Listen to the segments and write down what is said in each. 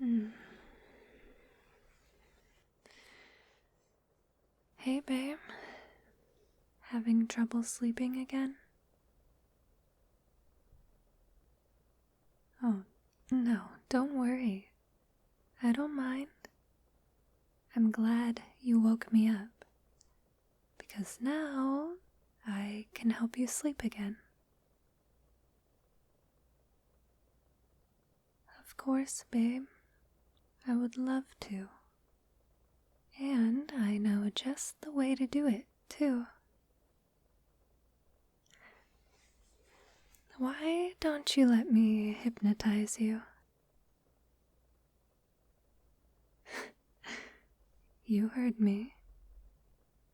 Mm. Hey, babe. Having trouble sleeping again? Oh, no, don't worry. I don't mind. I'm glad you woke me up, because now I can help you sleep again. Of course, babe. I would love to. And I know just the way to do it, too. Why don't you let me hypnotize you? You heard me.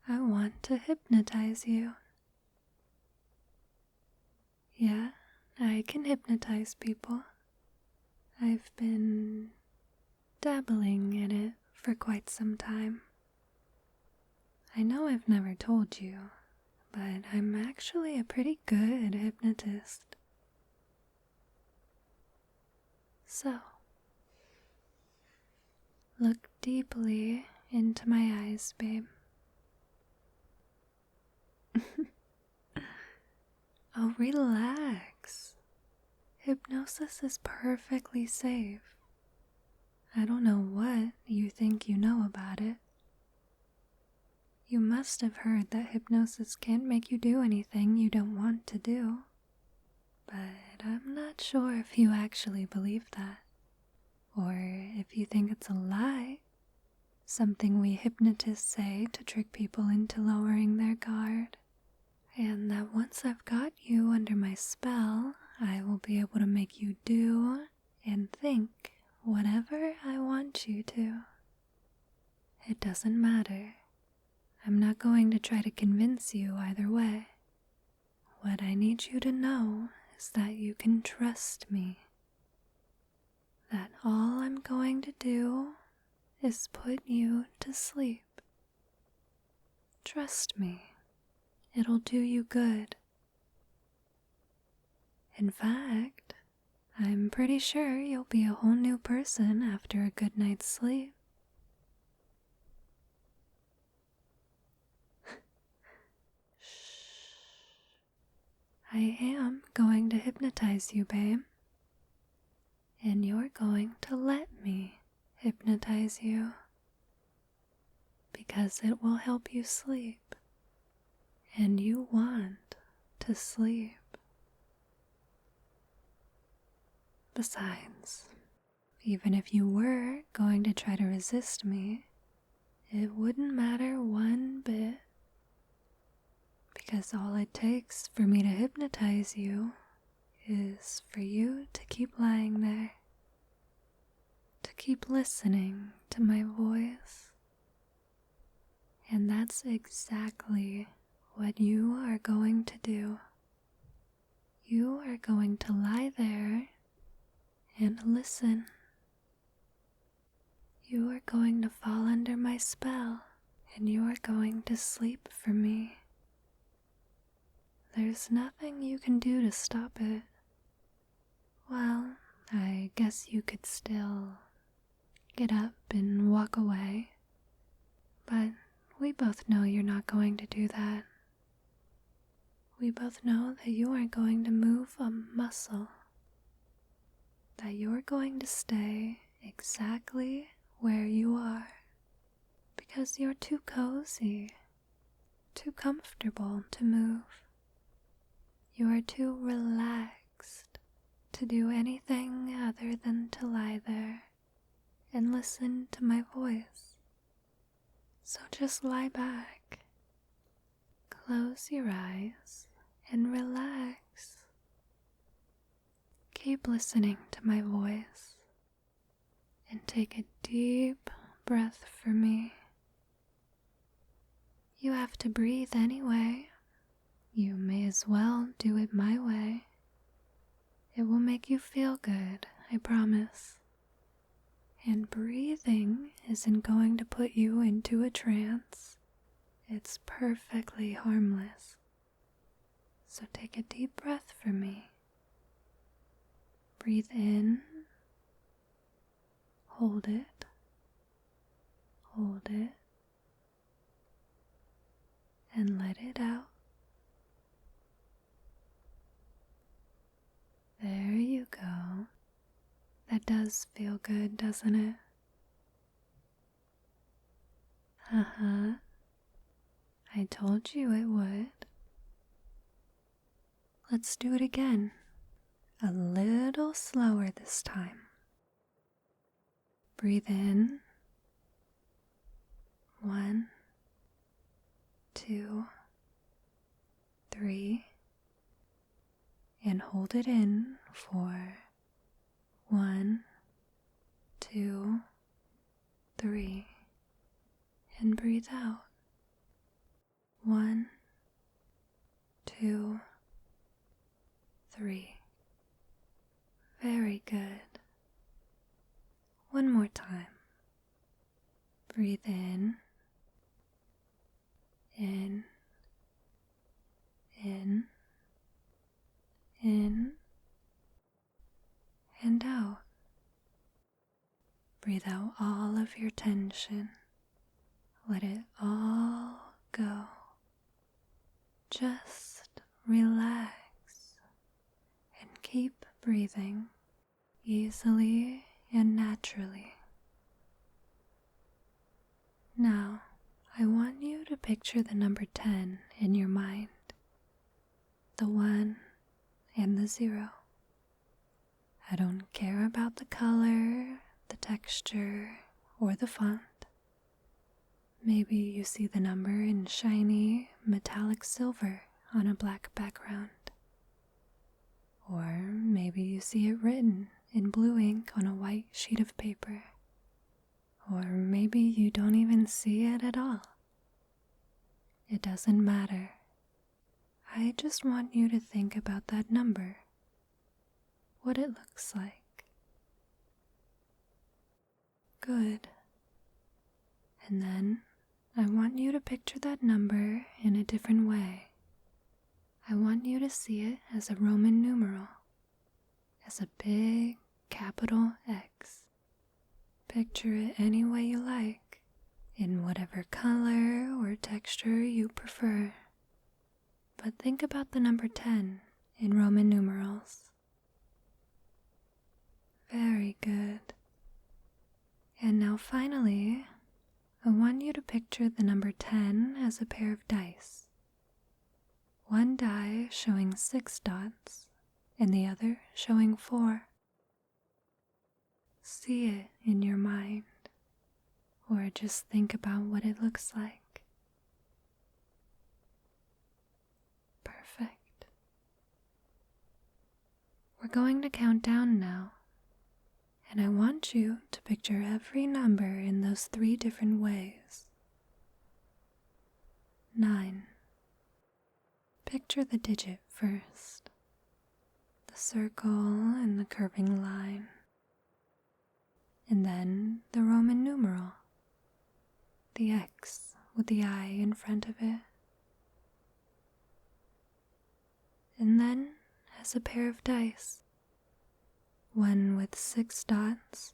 I want to hypnotize you. Yeah, I can hypnotize people. I've been dabbling in it for quite some time. I know I've never told you, but I'm actually a pretty good hypnotist. So, look deeply into my eyes, babe. Oh, relax. Hypnosis is perfectly safe. I don't know what you think you know about it. You must have heard that hypnosis can't make you do anything you don't want to do. But I'm not sure if you actually believe that, or if you think it's a lie, something we hypnotists say to trick people into lowering their guard, and that once I've got you under my spell, I will be able to make you do and think whatever I want you to. It doesn't matter. I'm not going to try to convince you either way. What I need you to know is that you can trust me. That all I'm going to do is put you to sleep. Trust me, it'll do you good. In fact, I'm pretty sure you'll be a whole new person after a good night's sleep. I am going to hypnotize you, babe. And you're going to let me hypnotize you. Because it will help you sleep. And you want to sleep. Besides, even if you were going to try to resist me, it wouldn't matter one bit. Because all it takes for me to hypnotize you is for you to keep lying there, to keep listening to my voice. And that's exactly what you are going to do. You are going to lie there and listen. You are going to fall under my spell, and you are going to sleep for me. There's nothing you can do to stop it. Well, I guess you could still get up and walk away, but we both know you're not going to do that. We both know that you aren't going to move a muscle, that you're going to stay exactly where you are, because you're too cozy, too comfortable to move. You are too relaxed to do anything other than to lie there and listen to my voice. So just lie back, close your eyes, and relax. Keep listening to my voice and take a deep breath for me. You have to breathe anyway. You may as well do it my way. It will make you feel good, I promise. And breathing isn't going to put you into a trance. It's perfectly harmless. So take a deep breath for me. Breathe in, Hold it. Hold it. And let it out. There you go. That does feel good, doesn't it? I told you it would. Let's do it again. A little slower this time. Breathe in. 1, 2, 3. And hold it in for 1, 2, 3. And breathe out. 1, 2, 3. Very good. One more time. Breathe in, in, in, in, and out. Breathe out all of your tension. Let it all go. Just relax and keep breathing easily and naturally. Now, I want you to picture the number 10 in your mind, the 1 and the 0. I don't care about the color, the texture, or the font. Maybe you see the number in shiny, metallic silver on a black background. Or maybe you see it written in blue ink on a white sheet of paper. Or maybe you don't even see it at all. It doesn't matter. I just want you to think about that number, what it looks like. Good. And then I want you to picture that number in a different way. I want you to see it as a Roman numeral, as a big capital X. Picture it any way you like, in whatever color or texture you prefer. But think about the number 10 in Roman numerals. Very good. And now finally, I want you to picture the number 10 as a pair of dice. One die showing 6 dots, and the other showing 4. See it in your mind, or just think about what it looks like. Perfect. We're going to count down now, and I want you to picture every number in those 3 different ways. 9. Picture the digit first, the circle and the curving line, and then the Roman numeral, the X with the I in front of it. And then as a pair of dice, one with 6 dots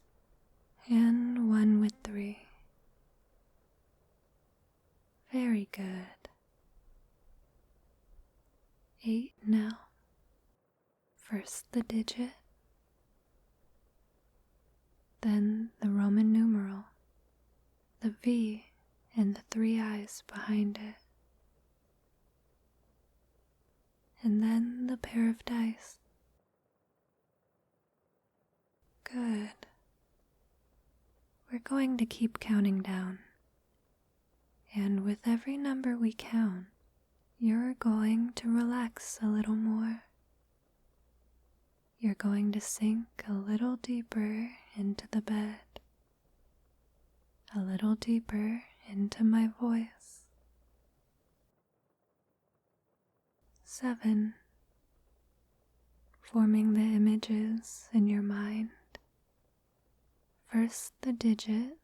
and one with 3. Very good. 8 now. First the digit, then the Roman numeral, the V and the 3 eyes behind it, and then the pair of dice. Good. We're going to keep counting down, and with every number we count, you're going to relax a little more. You're going to sink a little deeper into the bed, a little deeper into my voice. 7. Forming the images in your mind. First the digit,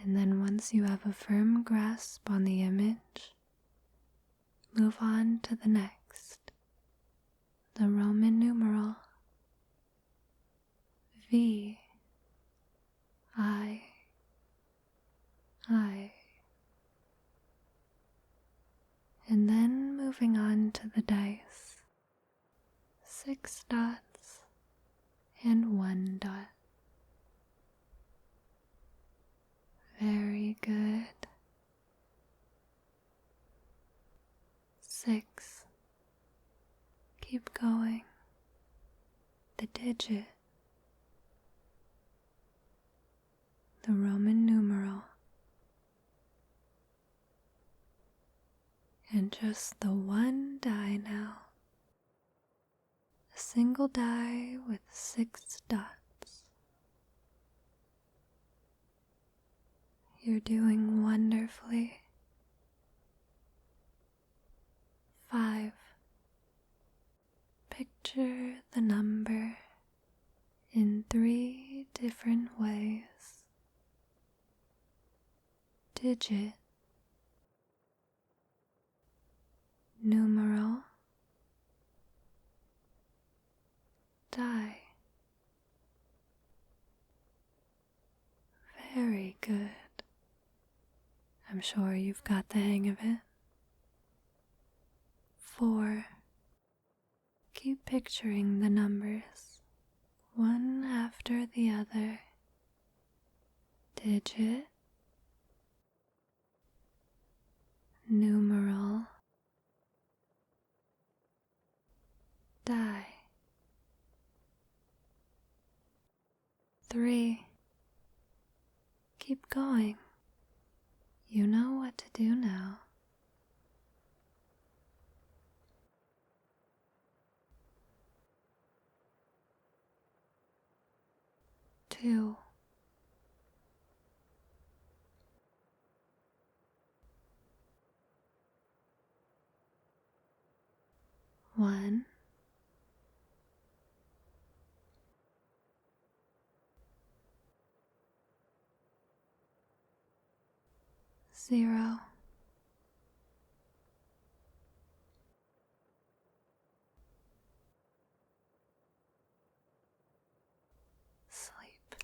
and then once you have a firm grasp on the image, move on to the next, the Roman numeral, V moving on to the dice. 6 dots and 1 dot. Very good. 6. Keep going. The digit. The Roman numeral. And just the 1 die now. A single die with 6 dots. You're doing wonderfully. 5. Picture the number in 3 different ways. Digit, numeral, die. Very good. I'm sure you've got the hang of it. 4. Keep picturing the numbers, one after the other. Digit, numeral, die. 3. Keep going. You know what to do now. 2. One. Zero. Sleep.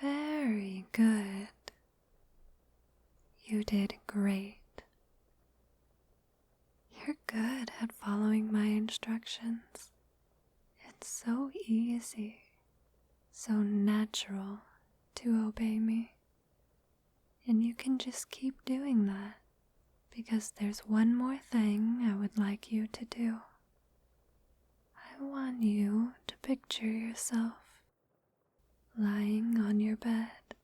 Very good. You did great. You're good at following my instructions. It's so easy, so natural to obey me. And you can just keep doing that, because there's one more thing I would like you to do. I want you to picture yourself lying on your bed.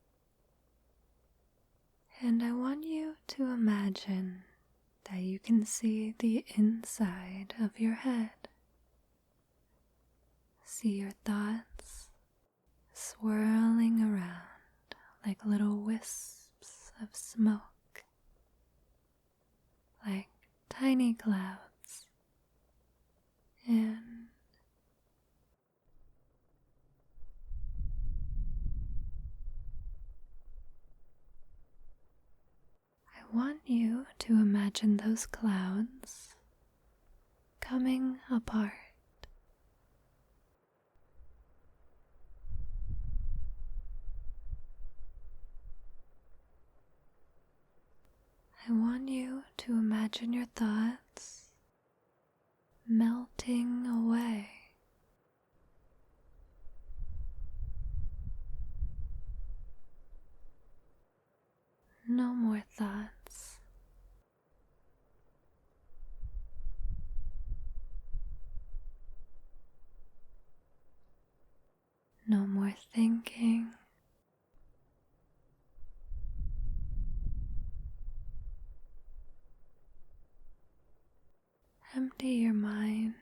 And I want you to imagine that you can see the inside of your head. See your thoughts swirling around like little wisps of smoke, like tiny clouds, and I want you to imagine those clouds coming apart. I want you to imagine your thoughts melting away. No more thoughts. No more thinking. Empty your mind.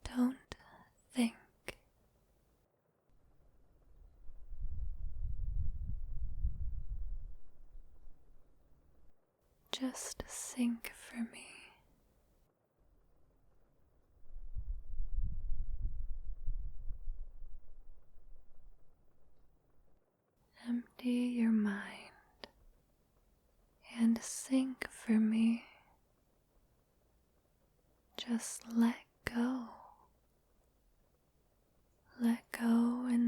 Don't think. Just sink for me. Empty your mind and sink for me. Just let go. Let go and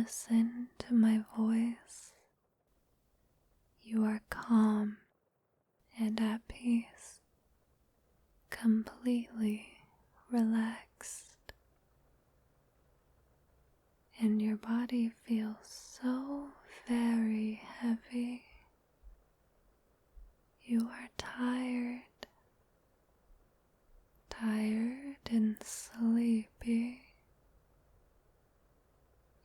listen to my voice, you are calm and at peace, completely relaxed, and your body feels so very heavy. You are tired and sleepy.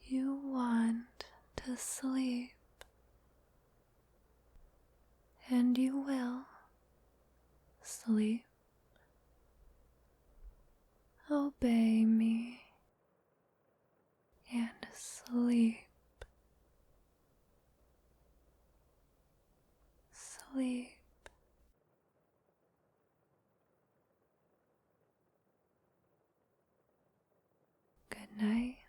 You want to sleep, and you will sleep. Obey me and sleep. Sleep. Good night.